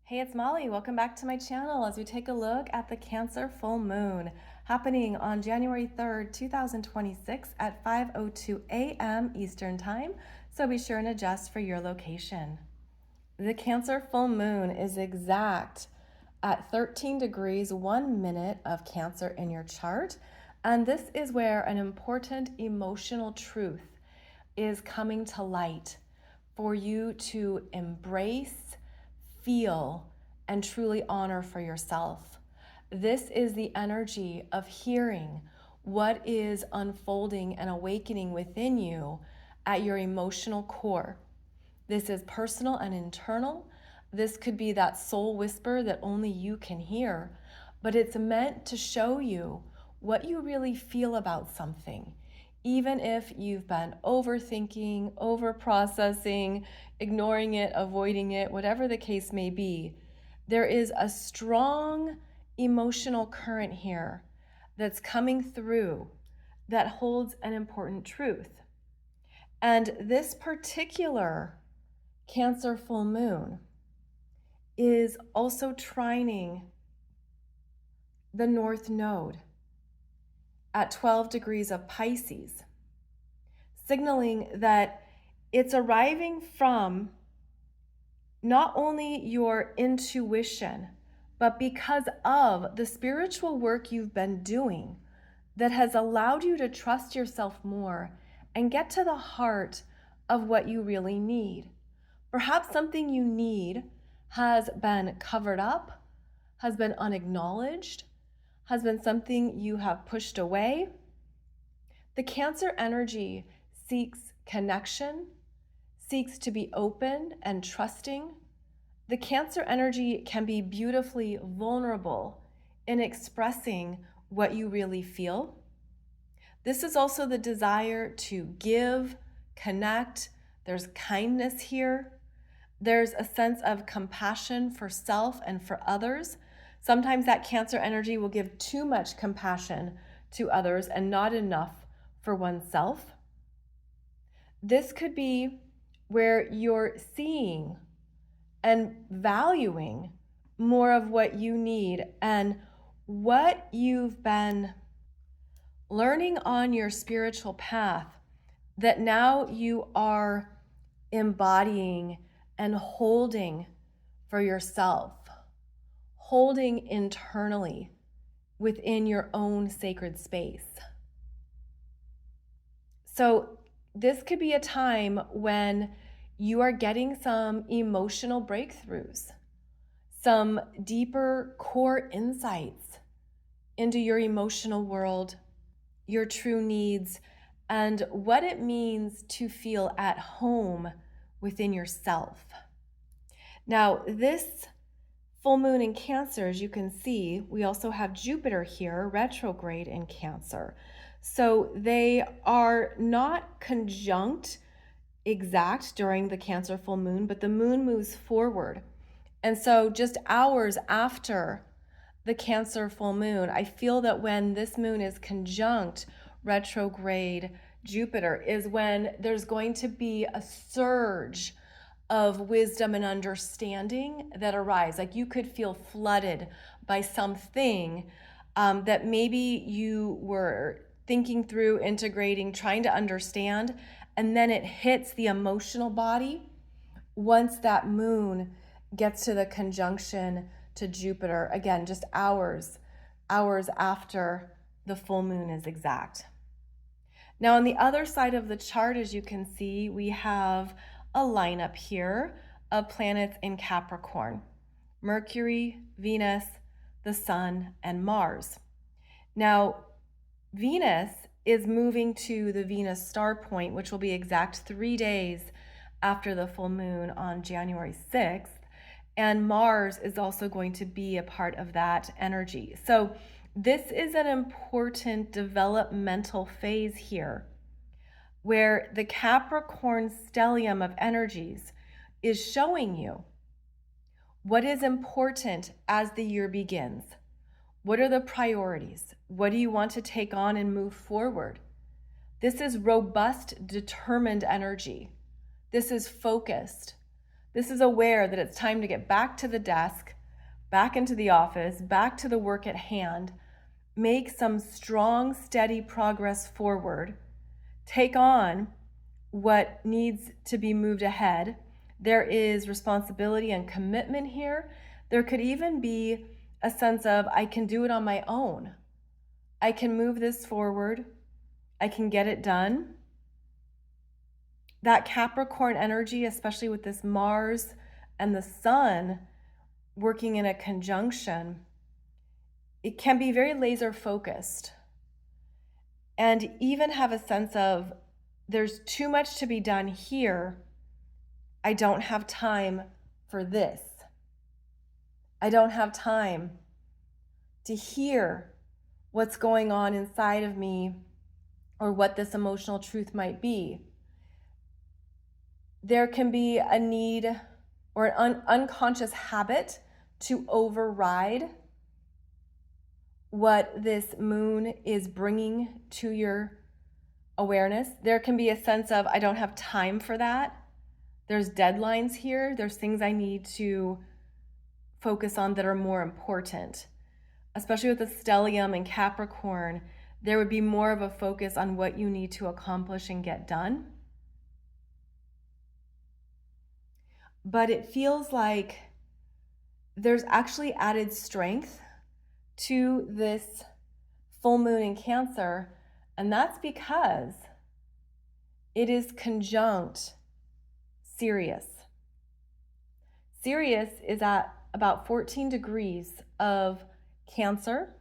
Hey, it's Molly. Welcome back to my channel as we take a look at the Cancer full moon happening on January 3rd, 2026 at 5:02 a.m. Eastern Time. So be sure and adjust for your location. The Cancer full moon is exact at 13 degrees 1 minute of Cancer in your chart. And this is where an important emotional truth is coming to light for you to embrace, feel, and truly honor for yourself. This is the energy of hearing what is unfolding and awakening within you at your emotional core. This is personal and internal. This could be that soul whisper that only you can hear, but it's meant to show you what you really feel about something. Even if you've been overthinking, overprocessing, ignoring it, avoiding it, whatever the case may be, there is a strong emotional current here that's coming through that holds an important truth. And this particular Cancer full moon is also trining the North Node at 12 degrees of Pisces, signaling that it's arriving from not only your intuition, but because of the spiritual work you've been doing that has allowed you to trust yourself more and get to the heart of what you really need. Perhaps something you need has been covered up, has been unacknowledged, has been something you have pushed away. The Cancer energy seeks connection, seeks to be open and trusting. The Cancer energy can be beautifully vulnerable in expressing what you really feel. This is also the desire to give, connect. There's kindness here. There's a sense of compassion for self and for others. Sometimes that Cancer energy will give too much compassion to others and not enough for oneself. This could be where you're seeing and valuing more of what you need and what you've been learning on your spiritual path that now you are embodying and holding for yourself, holding internally within your own sacred space. So this could be a time when you are getting some emotional breakthroughs, some deeper core insights into your emotional world, your true needs, and what it means to feel at home within yourself. Now, this full moon in Cancer, as you can see, we also have Jupiter here, retrograde in Cancer. So they are not conjunct exact during the Cancer full moon, but the moon moves forward. And so just hours after the Cancer full moon, I feel that when this moon is conjunct retrograde Jupiter is when there's going to be a surge of wisdom and understanding that arise. Like you could feel flooded by something that maybe you were thinking through, integrating, trying to understand, and then it hits the emotional body once that moon gets to the conjunction to Jupiter, again, just hours after the full moon is exact. Now on the other side of the chart, as you can see, we have a lineup here of planets in Capricorn: Mercury, Venus, the Sun, and Mars. Now, Venus is moving to the Venus star point, which will be exact 3 days after the full moon on January 6th. And Mars is also going to be a part of that energy. So this is an important developmental phase here where the Capricorn stellium of energies is showing you what is important as the year begins. What are the priorities? What do you want to take on and move forward? This is robust, determined energy. This is focused. This is aware that it's time to get back to the desk, back into the office, back to the work at hand, make some strong, steady progress forward, take on what needs to be moved ahead. There is responsibility and commitment here. There could even be a sense of, I can do it on my own. I can move this forward. I can get it done. That Capricorn energy, especially with this Mars and the Sun working in a conjunction, it can be very laser focused and even have a sense of, there's too much to be done here. I don't have time for this. I don't have time to hear what's going on inside of me or what this emotional truth might be. There can be a need or an unconscious habit to override what this moon is bringing to your awareness. There can be a sense of, I don't have time for that. There's deadlines here. There's things I need to focus on that are more important. Especially with the stellium and Capricorn, there would be more of a focus on what you need to accomplish and get done. But it feels like there's actually added strength to this full moon in Cancer, and that's because it is conjunct Sirius. Sirius is at about 14 degrees of Cancer,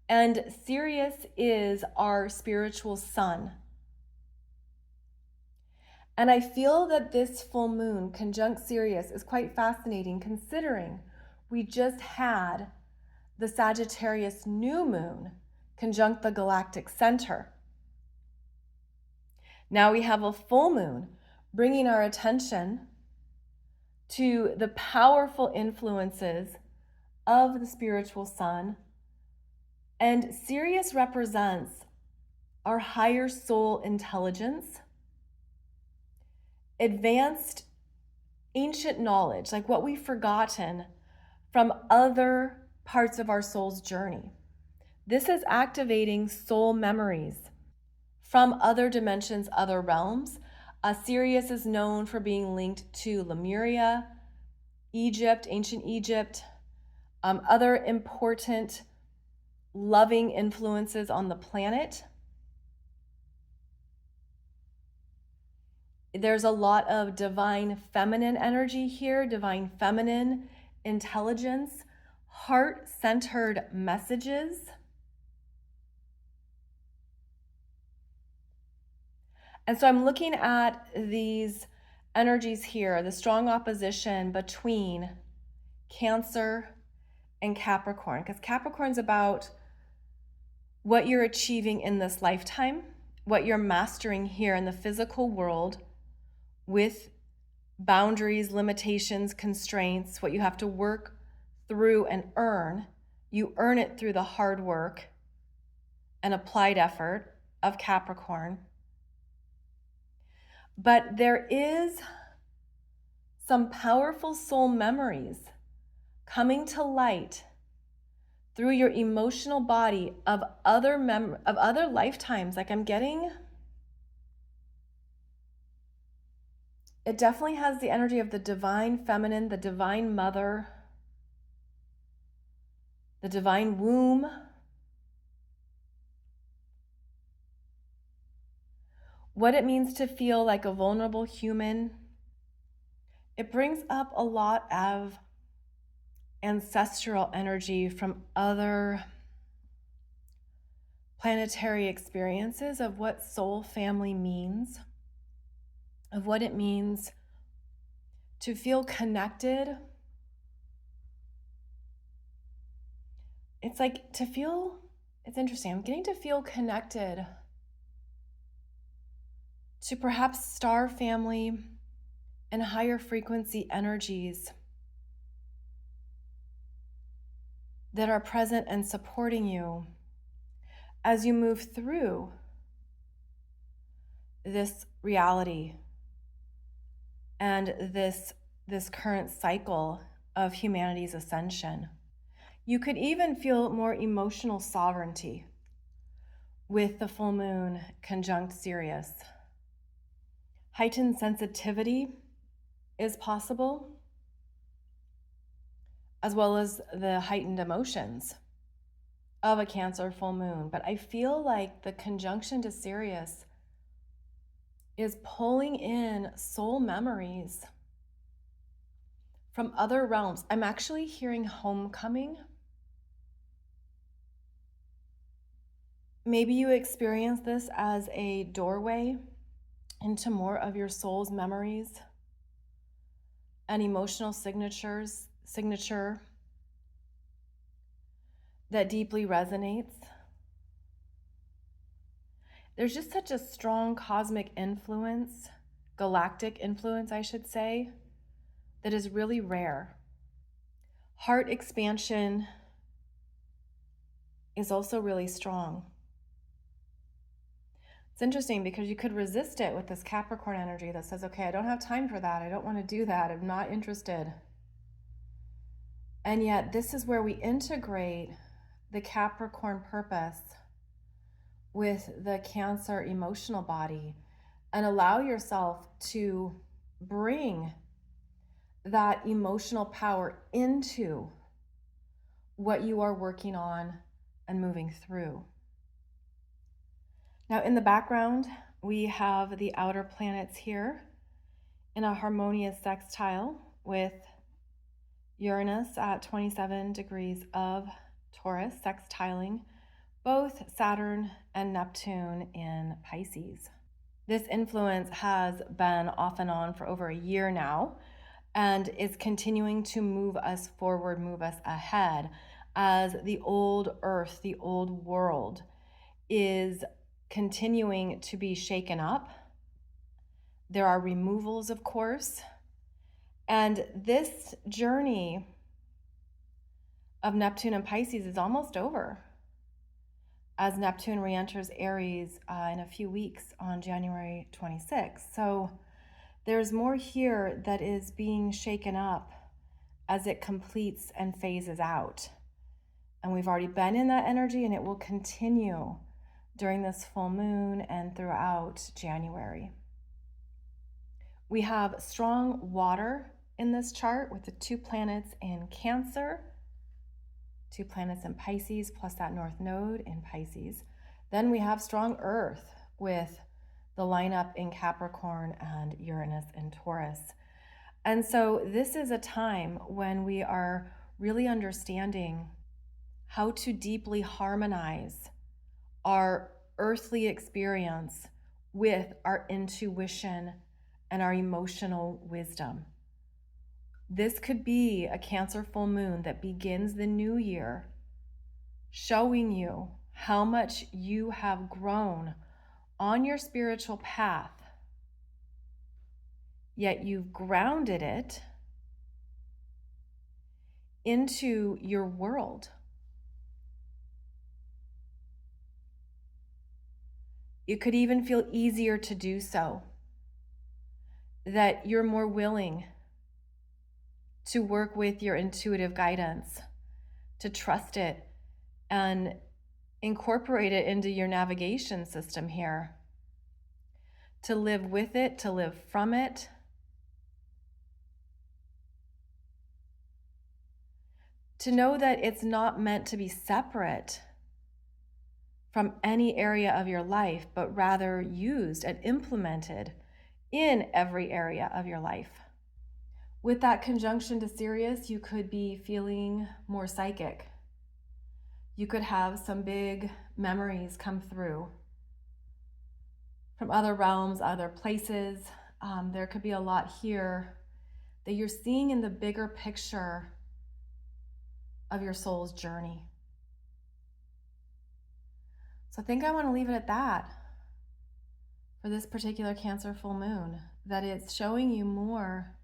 and Sirius is our spiritual sun. And I feel that this full moon conjunct Sirius is quite fascinating, considering we just had the Sagittarius new moon conjunct the galactic center. Now we have a full moon bringing our attention to the powerful influences of the spiritual sun. And Sirius represents our higher soul intelligence, advanced ancient knowledge, like what we've forgotten from other parts of our soul's journey. This is activating soul memories from other dimensions, other realms. Sirius is known for being linked to Lemuria, Egypt, ancient Egypt, other important loving influences on the planet. There's a lot of divine feminine energy here, divine feminine intelligence, heart-centered messages. And so I'm looking at these energies here, the strong opposition between Cancer and Capricorn, because Capricorn's about what you're achieving in this lifetime, what you're mastering here in the physical world with boundaries, limitations, constraints, what you have to work through and earn. You earn it through the hard work and applied effort of Capricorn. But there is some powerful soul memories coming to light through your emotional body of other lifetimes. Like I'm getting, it definitely has the energy of the divine feminine, the divine mother, the divine womb. What it means to feel like a vulnerable human. It brings up a lot of ancestral energy from other planetary experiences of what soul family means, of what it means to feel connected. It's like to feel, it's interesting, I'm getting to feel connected to perhaps star family and higher frequency energies that are present and supporting you as you move through this reality and this current cycle of humanity's ascension. You could even feel more emotional sovereignty with the full moon conjunct Sirius. Heightened sensitivity is possible, as well as the heightened emotions of a Cancer full moon. But I feel like the conjunction to Sirius is pulling in soul memories from other realms. I'm actually hearing homecoming. Maybe you experience this as a doorway into more of your soul's memories and emotional signature that deeply resonates. There's just such a strong cosmic influence, galactic influence, I should say, that is really rare. Heart expansion is also really strong. It's interesting because you could resist it with this Capricorn energy that says, okay, I don't have time for that. I don't want to do that. I'm not interested. And yet this is where we integrate the Capricorn purpose with the Cancer emotional body and allow yourself to bring that emotional power into what you are working on and moving through. Now in the background, we have the outer planets here in a harmonious sextile with Uranus at 27 degrees of Taurus, sextiling both Saturn and Neptune in Pisces. This influence has been off and on for over a year now and is continuing to move us forward, move us ahead as the old earth, the old world is continuing to be shaken up. There are removals, of course, and this journey of Neptune and Pisces is almost over as Neptune re-enters Aries in a few weeks on January 26th. So there's more here that is being shaken up as it completes and phases out. And we've already been in that energy, and it will continue during this full moon and throughout January. We have strong water in this chart with the 2 planets in Cancer, 2 planets in Pisces, plus that North Node in Pisces. Then we have strong earth with the lineup in Capricorn and Uranus in Taurus. And so this is a time when we are really understanding how to deeply harmonize our earthly experience with our intuition and our emotional wisdom. This could be a Cancer full moon that begins the new year, showing you how much you have grown on your spiritual path, yet you've grounded it into your world. It could even feel easier to do so, that you're more willing to work with your intuitive guidance, to trust it and incorporate it into your navigation system here, to live with it, to live from it. To know that it's not meant to be separate from any area of your life, but rather used and implemented in every area of your life. With that conjunction to Sirius, you could be feeling more psychic. You could have some big memories come through from other realms, other places. There could be a lot here that you're seeing in the bigger picture of your soul's journey. So I think I want to leave it at that for this particular Cancer full moon, that it's showing you more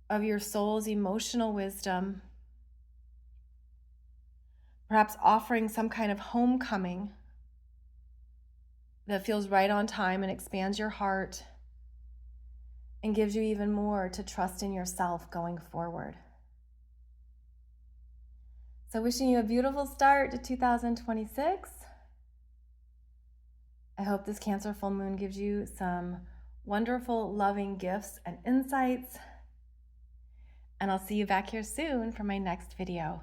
of your soul's emotional wisdom, perhaps offering some kind of homecoming that feels right on time and expands your heart and gives you even more to trust in yourself going forward. So wishing you a beautiful start to 2026. I hope this Cancer full moon gives you some wonderful, loving gifts and insights. And I'll see you back here soon for my next video.